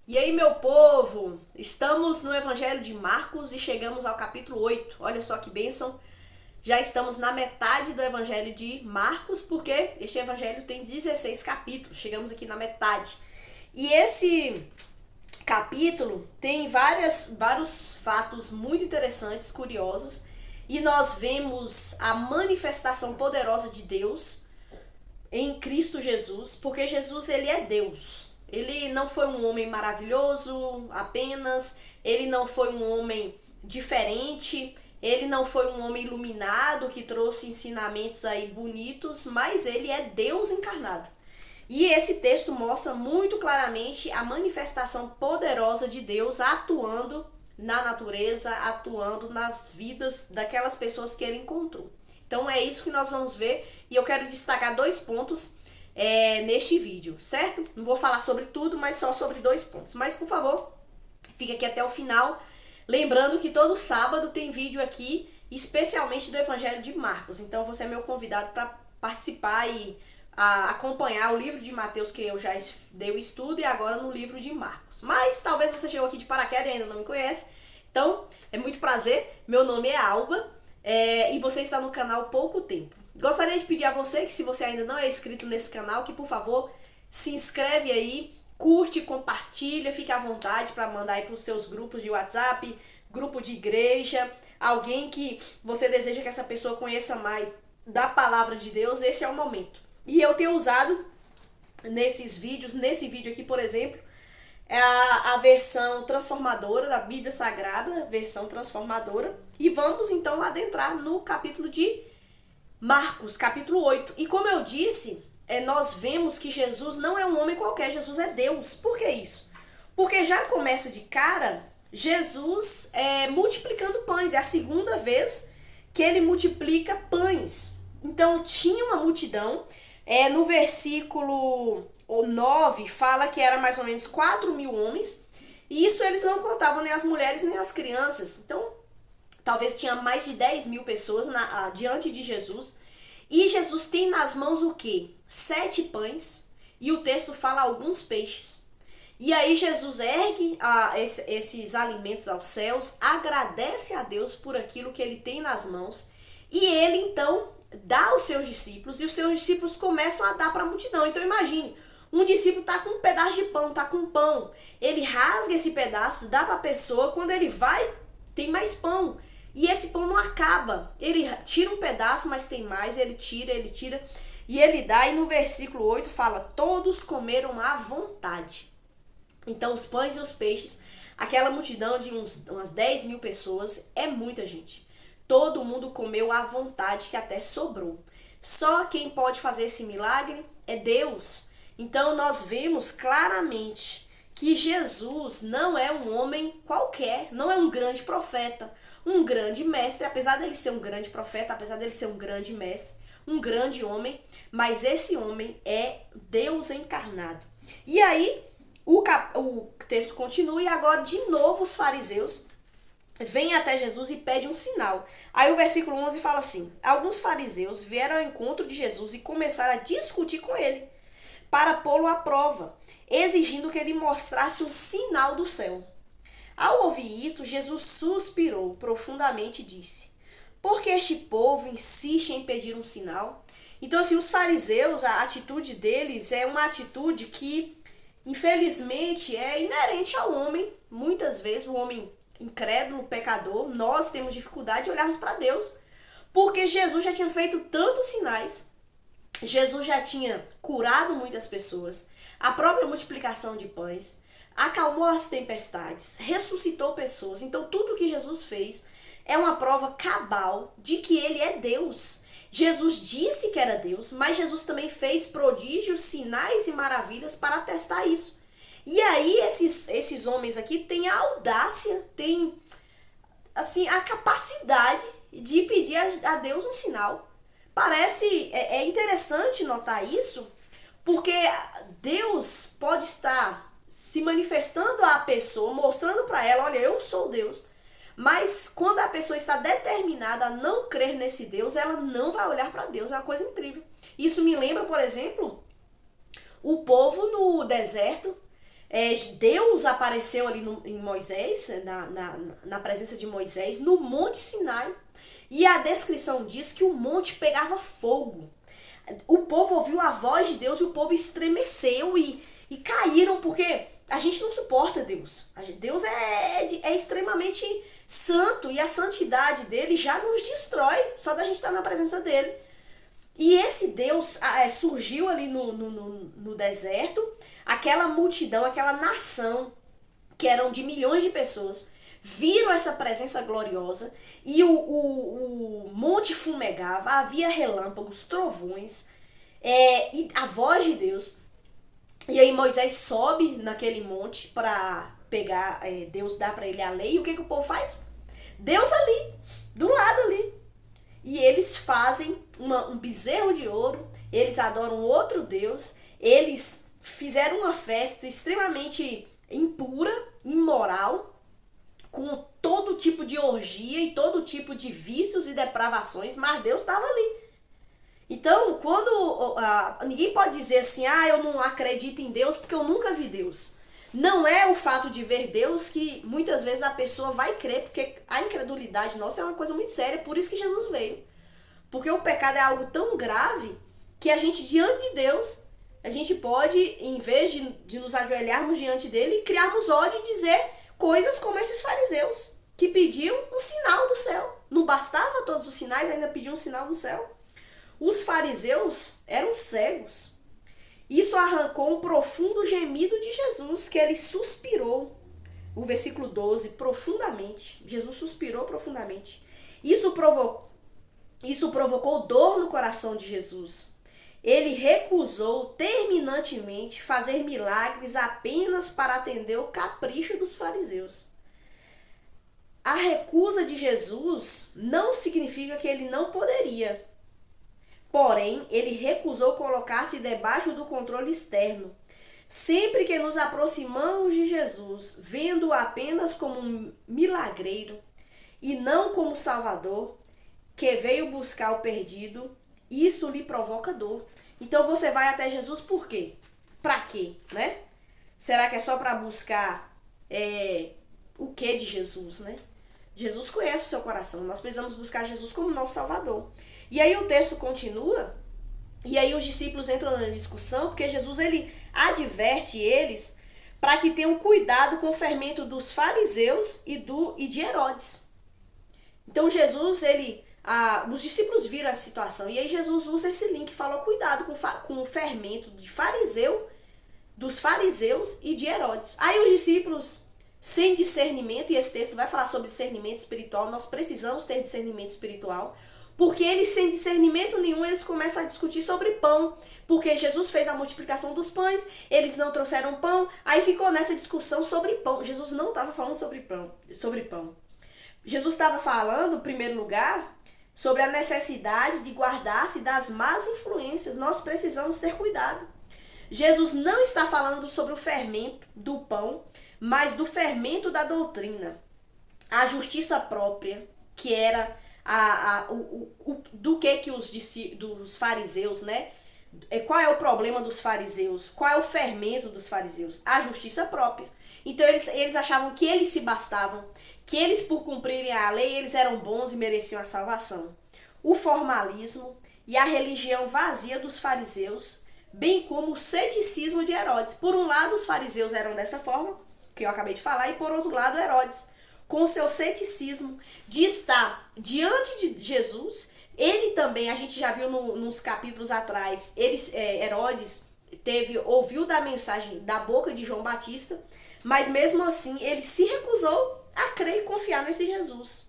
E aí, meu povo, estamos no Evangelho de Marcos e chegamos ao capítulo 8. Olha só que bênção. Já estamos na metade do Evangelho de Marcos, porque este Evangelho tem 16 capítulos. Chegamos aqui na metade. E esse capítulo tem vários fatos muito interessantes, curiosos. E nós vemos a manifestação poderosa de Deus em Cristo Jesus, porque Jesus, ele é Deus. Ele não foi um homem maravilhoso apenas, ele não foi um homem diferente, ele não foi um homem iluminado que trouxe ensinamentos aí bonitos, mas ele é Deus encarnado. E esse texto mostra muito claramente a manifestação poderosa de Deus atuando na natureza, atuando nas vidas daquelas pessoas que ele encontrou. Então é isso que nós vamos ver e eu quero destacar dois pontos neste vídeo, certo? Não vou falar sobre tudo, mas só sobre dois pontos. Mas, por favor, fica aqui até o final. Lembrando que todo sábado tem vídeo aqui, especialmente do Evangelho de Marcos. Então, você é meu convidado para participar e acompanhar o livro de Mateus, que eu já dei o estudo, e agora no livro de Marcos. Mas, talvez você chegou aqui de paraquedas e ainda não me conhece. Então, é muito prazer. Meu nome é Alba e você está no canal Pouco Tempo. Gostaria de pedir a você que, se você ainda não é inscrito nesse canal, que por favor se inscreve aí, curte, compartilha, fique à vontade para mandar aí para os seus grupos de WhatsApp, grupo de igreja, alguém que você deseja que essa pessoa conheça mais da palavra de Deus. Esse é o momento. E eu tenho usado nesses vídeos, nesse vídeo aqui, por exemplo, é a versão transformadora da Bíblia Sagrada, versão transformadora. E vamos então adentrar no capítulo de Marcos, capítulo 8. E como eu disse, nós vemos que Jesus não é um homem qualquer, Jesus é Deus. Por que isso? Porque já começa de cara Jesus multiplicando pães. É a segunda vez que ele multiplica pães. Então tinha uma multidão. No versículo 9 fala que era mais ou menos 4.000 homens. E isso eles não contavam nem as mulheres nem as crianças. Então talvez tinha mais de 10.000 pessoas diante de Jesus. E Jesus tem nas mãos o quê? 7 pães. E o texto fala alguns peixes. E aí Jesus ergue esses alimentos aos céus, agradece a Deus por aquilo que ele tem nas mãos. E ele então dá aos seus discípulos. E os seus discípulos começam a dar para a multidão. Então imagine, um discípulo está com um pedaço de pão, está com pão. Ele rasga esse pedaço, dá para a pessoa. Quando ele vai, tem mais pão. E esse pão não acaba. Ele tira um pedaço, mas tem mais. Ele tira. E ele dá. E no versículo 8 fala: todos comeram à vontade. Então os pães e os peixes, aquela multidão de umas 10.000 pessoas, é muita gente. Todo mundo comeu à vontade, que até sobrou. Só quem pode fazer esse milagre é Deus. Então nós vemos claramente que Jesus não é um homem qualquer, não é um grande profeta, um grande mestre, apesar dele ser um grande profeta, apesar dele ser um grande mestre, um grande homem, mas esse homem é Deus encarnado. E aí o texto continua e agora de novo os fariseus vêm até Jesus e pedem um sinal. Aí o versículo 11 fala assim: alguns fariseus vieram ao encontro de Jesus e começaram a discutir com ele para pô-lo à prova, exigindo que ele mostrasse um sinal do céu. Ao ouvir isto, Jesus suspirou profundamente e disse: por que este povo insiste em pedir um sinal? Então, assim, os fariseus, a atitude deles é uma atitude que, infelizmente, é inerente ao homem. Muitas vezes, o homem incrédulo, pecador, nós temos dificuldade de olharmos para Deus. Porque Jesus já tinha feito tantos sinais, Jesus já tinha curado muitas pessoas, a própria multiplicação de pães, acalmou as tempestades, ressuscitou pessoas. Então tudo que Jesus fez é uma prova cabal de que ele é Deus. Jesus disse que era Deus, mas Jesus também fez prodígios, sinais e maravilhas para atestar isso. E aí esses homens aqui têm a audácia, têm assim, a capacidade de pedir a Deus um sinal. Parece, é interessante notar isso, porque Deus pode estar se manifestando à pessoa, mostrando para ela: olha, eu sou Deus. Mas quando a pessoa está determinada a não crer nesse Deus, ela não vai olhar para Deus. É uma coisa incrível. Isso me lembra, por exemplo, o povo no deserto, Deus apareceu ali em Moisés, na presença de Moisés, no Monte Sinai. E a descrição diz que o monte pegava fogo. O povo ouviu a voz de Deus e o povo estremeceu e caíram, porque a gente não suporta Deus. Deus é extremamente santo e a santidade dele já nos destrói só da gente estar na presença dele. E esse Deus surgiu ali no deserto, aquela multidão, aquela nação, que eram de milhões de pessoas, viram essa presença gloriosa e o monte fumegava, havia relâmpagos, trovões, e a voz de Deus. E aí Moisés sobe naquele monte para pegar, Deus dá para ele a lei, e o que o povo faz? Deus ali, do lado ali. E eles fazem um bezerro de ouro, eles adoram outro Deus, eles fizeram uma festa extremamente impura, imoral, com todo tipo de orgia e todo tipo de vícios e depravações, mas Deus estava ali. Então, ninguém pode dizer assim, eu não acredito em Deus porque eu nunca vi Deus. Não é o fato de ver Deus que muitas vezes a pessoa vai crer, porque a incredulidade nossa é uma coisa muito séria, por isso que Jesus veio. Porque o pecado é algo tão grave que a gente, diante de Deus, a gente pode, em vez de nos ajoelharmos diante dele, criarmos ódio e dizer coisas como esses fariseus, que pediam um sinal do céu. Não bastava todos os sinais, ainda pediam um sinal do céu. Os fariseus eram cegos. Isso arrancou um profundo gemido de Jesus, que ele suspirou. O versículo 12, profundamente. Jesus suspirou profundamente. Isso provocou dor no coração de Jesus. Ele recusou terminantemente fazer milagres apenas para atender o capricho dos fariseus. A recusa de Jesus não significa que ele não poderia. Porém, ele recusou colocar-se debaixo do controle externo. Sempre que nos aproximamos de Jesus, vendo-o apenas como um milagreiro e não como Salvador, que veio buscar o perdido, isso lhe provoca dor. Então você vai até Jesus por quê? Pra quê, né? Será que é só para buscar o que de Jesus, né? Jesus conhece o seu coração. Nós precisamos buscar Jesus como nosso Salvador. E aí o texto continua, e aí os discípulos entram na discussão, porque Jesus ele adverte eles para que tenham cuidado com o fermento dos fariseus e de Herodes. Então Jesus, os discípulos viram a situação, e aí Jesus usa esse link e falou, cuidado com o fermento dos fariseus e de Herodes. Aí os discípulos, sem discernimento, e esse texto vai falar sobre discernimento espiritual, nós precisamos ter discernimento espiritual, porque eles, sem discernimento nenhum, eles começam a discutir sobre pão, porque Jesus fez a multiplicação dos pães, eles não trouxeram pão, aí ficou nessa discussão sobre pão. Jesus não estava falando sobre pão. Jesus estava falando, em primeiro lugar, sobre a necessidade de guardar-se das más influências. Nós precisamos ter cuidado. Jesus não está falando sobre o fermento do pão, mas do fermento da doutrina. A justiça própria, que era dos fariseus, né? Qual é o problema dos fariseus? Qual é o fermento dos fariseus? A justiça própria. Então eles achavam que eles se bastavam, que eles, por cumprirem a lei, eles eram bons e mereciam a salvação. O formalismo e a religião vazia dos fariseus, bem como o ceticismo de Herodes. Por um lado, os fariseus eram dessa forma, que eu acabei de falar, e por outro lado, Herodes, com seu ceticismo de estar diante de Jesus. Ele também, a gente já viu nos capítulos atrás, Herodes ouviu da mensagem da boca de João Batista, mas mesmo assim ele se recusou a crer e confiar nesse Jesus.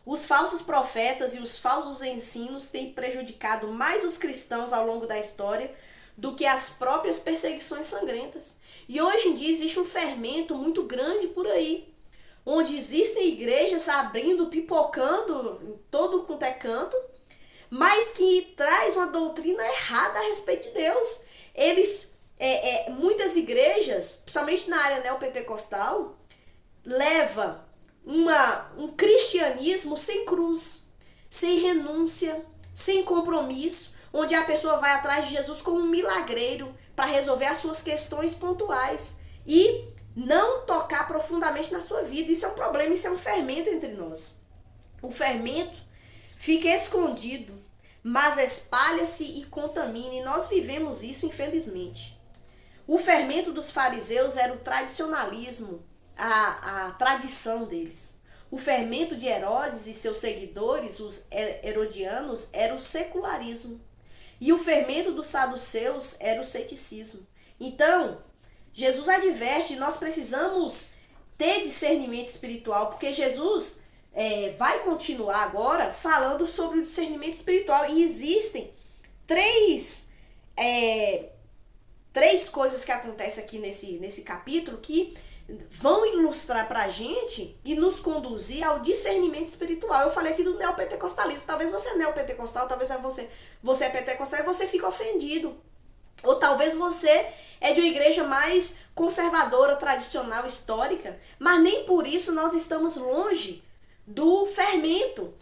Os falsos profetas e os falsos ensinos têm prejudicado mais os cristãos ao longo da história do que as próprias perseguições sangrentas. E hoje em dia existe um fermento muito grande por aí, onde existem igrejas abrindo, pipocando em todo quanto é canto, mas que traz uma doutrina errada a respeito de Deus. Muitas igrejas, principalmente na área neopentecostal, leva um cristianismo sem cruz, sem renúncia, sem compromisso, onde a pessoa vai atrás de Jesus como um milagreiro, para resolver as suas questões pontuais e não tocar profundamente na sua vida. Isso é um problema, isso é um fermento entre nós. O fermento fica escondido, mas espalha-se e contamina, e nós vivemos isso, infelizmente. O fermento dos fariseus era o tradicionalismo, a tradição deles. O fermento de Herodes e seus seguidores, os herodianos, era o secularismo. E o fermento dos saduceus era o ceticismo. Então, Jesus adverte, nós precisamos ter discernimento espiritual, porque Jesus vai continuar agora falando sobre o discernimento espiritual. E existem três coisas que acontecem aqui nesse capítulo que vão ilustrar pra gente e nos conduzir ao discernimento espiritual. Eu falei aqui do neopentecostalismo. Talvez você é neopentecostal, talvez você é pentecostal e você fica ofendido. Ou talvez você é de uma igreja mais conservadora, tradicional, histórica, mas nem por isso nós estamos longe do fermento,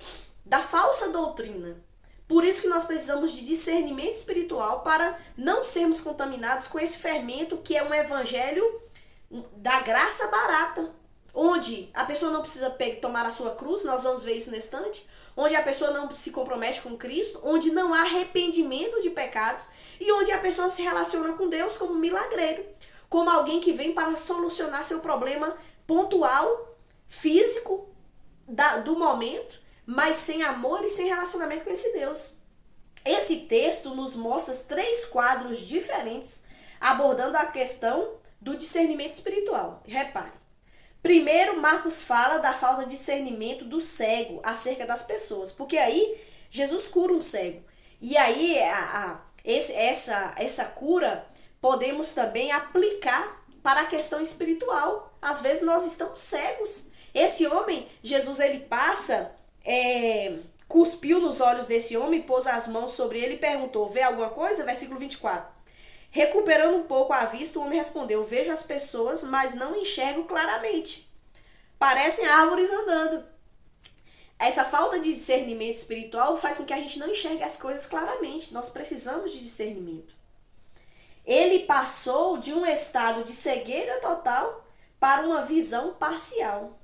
da falsa doutrina. Por isso que nós precisamos de discernimento espiritual para não sermos contaminados com esse fermento que é um evangelho da graça barata, onde a pessoa não precisa tomar a sua cruz, nós vamos ver isso nesse instante, onde a pessoa não se compromete com Cristo, onde não há arrependimento de pecados e onde a pessoa se relaciona com Deus como um milagreiro, como alguém que vem para solucionar seu problema pontual, físico, do momento, mas sem amor e sem relacionamento com esse Deus. Esse texto nos mostra 3 quadros diferentes abordando a questão do discernimento espiritual. Repare. Primeiro, Marcos fala da falta de discernimento do cego acerca das pessoas, porque aí Jesus cura um cego. E aí essa cura podemos também aplicar para a questão espiritual. Às vezes nós estamos cegos. Esse homem, Jesus, ele passa, cuspiu nos olhos desse homem, pôs as mãos sobre ele e perguntou, vê alguma coisa? Versículo 24. Recuperando um pouco a vista, o homem respondeu, vejo as pessoas, mas não enxergo claramente. Parecem árvores andando. Essa falta de discernimento espiritual faz com que a gente não enxergue as coisas claramente. Nós precisamos de discernimento. Ele passou de um estado de cegueira total para uma visão parcial.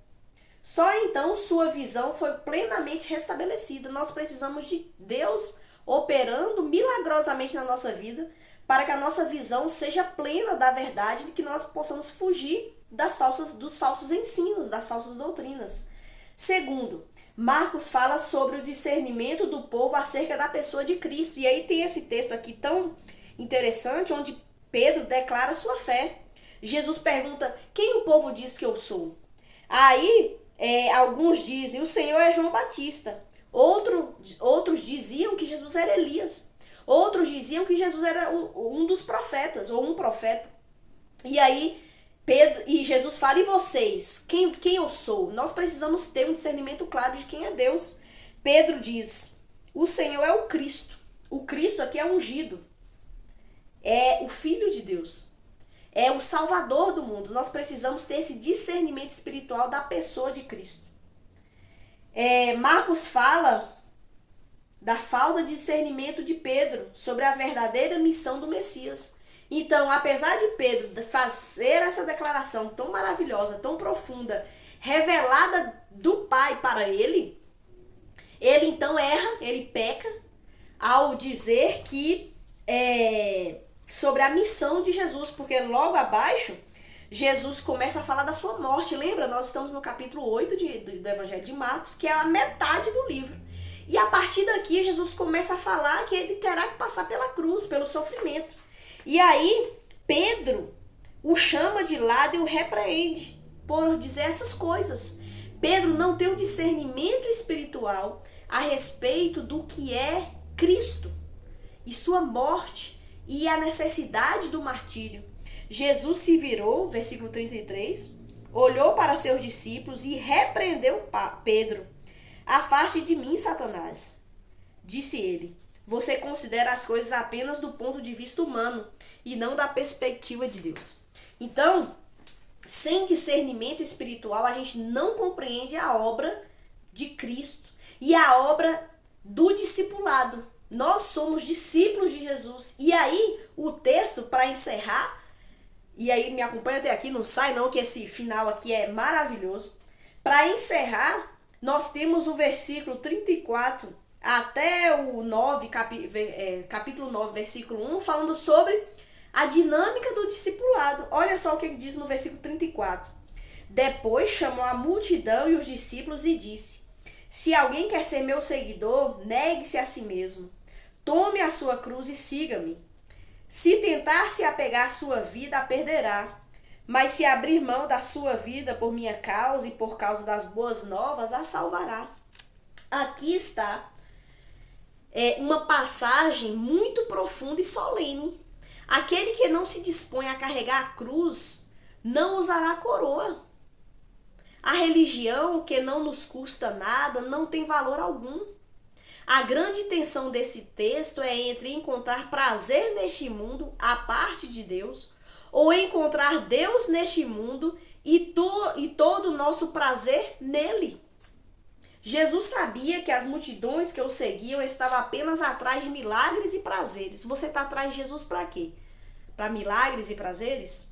Só então sua visão foi plenamente restabelecida. Nós precisamos de Deus operando milagrosamente na nossa vida para que a nossa visão seja plena da verdade e que nós possamos fugir dos falsos ensinos, das falsas doutrinas. Segundo, Marcos fala sobre o discernimento do povo acerca da pessoa de Cristo. E aí tem esse texto aqui tão interessante, onde Pedro declara sua fé. Jesus pergunta, quem o povo diz que eu sou? Aí, alguns dizem, o Senhor é João Batista. Outros diziam que Jesus era Elias. Outros diziam que Jesus era um dos profetas, ou um profeta. E aí, Jesus fala, e vocês? Quem eu sou? Nós precisamos ter um discernimento claro de quem é Deus. Pedro diz, o Senhor é o Cristo. O Cristo aqui é ungido. É o Filho de Deus. É o Salvador do mundo. Nós precisamos ter esse discernimento espiritual da pessoa de Cristo. Marcos fala da falta de discernimento de Pedro sobre a verdadeira missão do Messias. Então, apesar de Pedro fazer essa declaração tão maravilhosa, tão profunda, revelada do Pai para ele então erra, ele peca, ao dizer que sobre a missão de Jesus, porque logo abaixo, Jesus começa a falar da sua morte. Lembra? Nós estamos no capítulo 8 do Evangelho de Marcos, que é a metade do livro. E a partir daqui, Jesus começa a falar que ele terá que passar pela cruz, pelo sofrimento. E aí, Pedro o chama de lado e o repreende por dizer essas coisas. Pedro não tem um discernimento espiritual a respeito do que é Cristo e sua morte e a necessidade do martírio. Jesus se virou, versículo 33, olhou para seus discípulos e repreendeu Pedro. Afaste de mim, Satanás, disse ele. Você considera as coisas apenas do ponto de vista humano e não da perspectiva de Deus. Então, sem discernimento espiritual, a gente não compreende a obra de Cristo e a obra do discipulado. Nós somos discípulos de Jesus. E aí, o texto, para encerrar, e aí me acompanha até aqui, não sai não, que esse final aqui é maravilhoso. Para encerrar, nós temos o versículo 34 até o 9, capítulo 9, versículo 1, falando sobre a dinâmica do discipulado. Olha só o que diz no versículo 34. Depois chamou a multidão e os discípulos e disse: se alguém quer ser meu seguidor, negue-se a si mesmo. Tome a sua cruz e siga-me. Se tentar se apegar à sua vida, a perderá. Mas se abrir mão da sua vida por minha causa e por causa das boas novas, a salvará. Aqui está uma passagem muito profunda e solene. Aquele que não se dispõe a carregar a cruz não usará coroa. A religião que não nos custa nada não tem valor algum. A grande tensão desse texto é entre encontrar prazer neste mundo, à parte de Deus, ou encontrar Deus neste mundo e todo o nosso prazer nele. Jesus sabia que as multidões que o seguiam estavam apenas atrás de milagres e prazeres. Você está atrás de Jesus para quê? Para milagres e prazeres?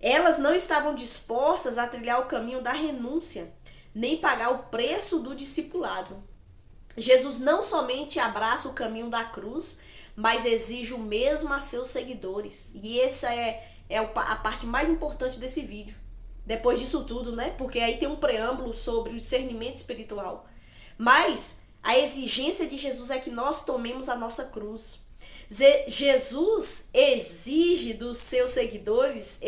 Elas não estavam dispostas a trilhar o caminho da renúncia, nem pagar o preço do discipulado. Jesus não somente abraça o caminho da cruz, mas exige o mesmo a seus seguidores. E essa é a parte mais importante desse vídeo. Depois disso tudo, né? Porque aí tem um preâmbulo sobre o discernimento espiritual. Mas a exigência de Jesus é que nós tomemos a nossa cruz. Jesus exige dos seus seguidores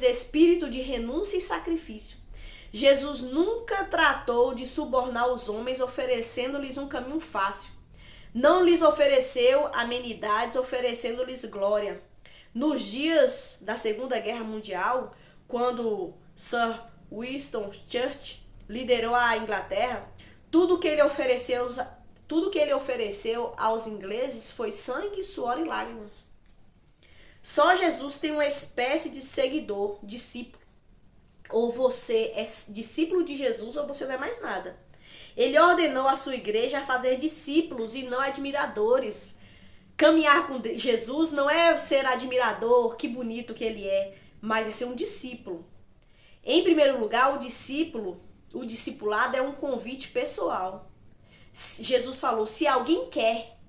espírito de renúncia e sacrifício. Jesus nunca tratou de subornar os homens oferecendo-lhes um caminho fácil. Não lhes ofereceu amenidades, oferecendo-lhes glória. Nos dias da Segunda Guerra Mundial, quando Sir Winston Churchill liderou a Inglaterra, tudo que ele ofereceu aos ingleses foi sangue, suor e lágrimas. Só Jesus tem uma espécie de seguidor, discípulo. Ou você é discípulo de Jesus ou você não é mais nada. Ele ordenou a sua igreja a fazer discípulos e não admiradores. Caminhar com Jesus não é ser admirador, que bonito que ele é, mas é ser um discípulo. Em primeiro lugar, o discipulado é um convite pessoal. Jesus falou: se alguém quer,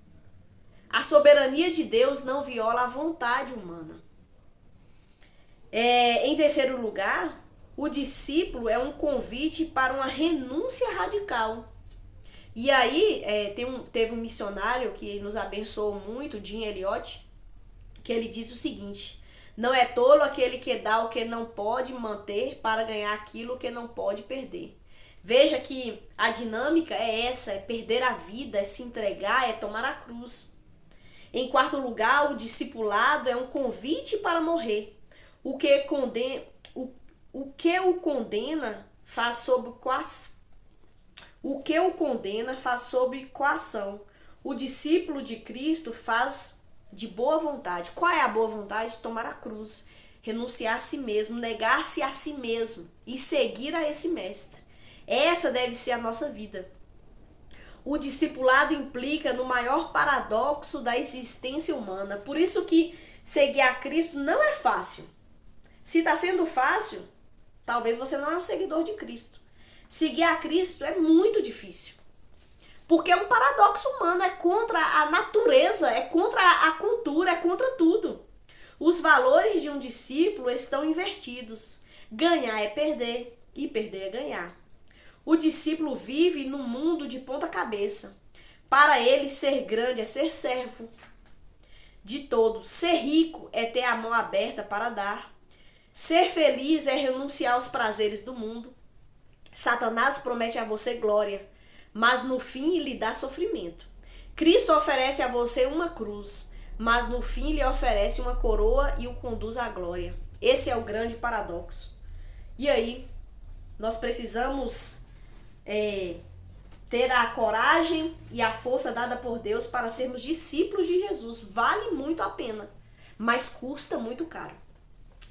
a soberania de Deus não viola a vontade humana. Em terceiro lugar, o discípulo é um convite para uma renúncia radical. E aí, teve um missionário que nos abençoou muito, Jim Elliot, que ele diz o seguinte: não é tolo aquele que dá o que não pode manter para ganhar aquilo que não pode perder. Veja que a dinâmica é essa, é perder a vida, é se entregar, é tomar a cruz. Em quarto lugar, o discipulado é um convite para morrer. O que o condena faz sob coação. O discípulo de Cristo faz de boa vontade. Qual é a boa vontade? Tomar a cruz, renunciar a si mesmo, negar-se a si mesmo e seguir a esse mestre. Essa deve ser a nossa vida. O discipulado implica no maior paradoxo da existência humana. Por isso que seguir a Cristo não é fácil. Se está sendo fácil, talvez você não é um seguidor de Cristo. Seguir a Cristo é muito difícil. Porque é um paradoxo humano, é contra a natureza, é contra a cultura, é contra tudo. Os valores de um discípulo estão invertidos. Ganhar é perder e perder é ganhar. O discípulo vive num mundo de ponta cabeça. Para ele, ser grande é ser servo de todos. Ser rico é ter a mão aberta para dar. Ser feliz é renunciar aos prazeres do mundo. Satanás promete a você glória, mas no fim lhe dá sofrimento. Cristo oferece a você uma cruz, mas no fim lhe oferece uma coroa e o conduz à glória. Esse é o grande paradoxo. E aí, nós precisamos ter a coragem e a força dada por Deus para sermos discípulos de Jesus. Vale muito a pena, mas custa muito caro.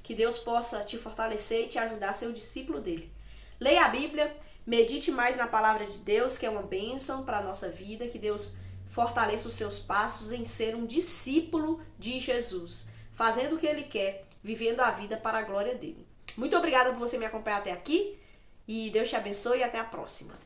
Que Deus possa te fortalecer e te ajudar a ser o discípulo dele. Leia a Bíblia, medite mais na palavra de Deus, que é uma bênção para a nossa vida. Que Deus fortaleça os seus passos em ser um discípulo de Jesus, fazendo o que Ele quer, vivendo a vida para a glória dele. Muito obrigada por você me acompanhar até aqui e Deus te abençoe e até a próxima.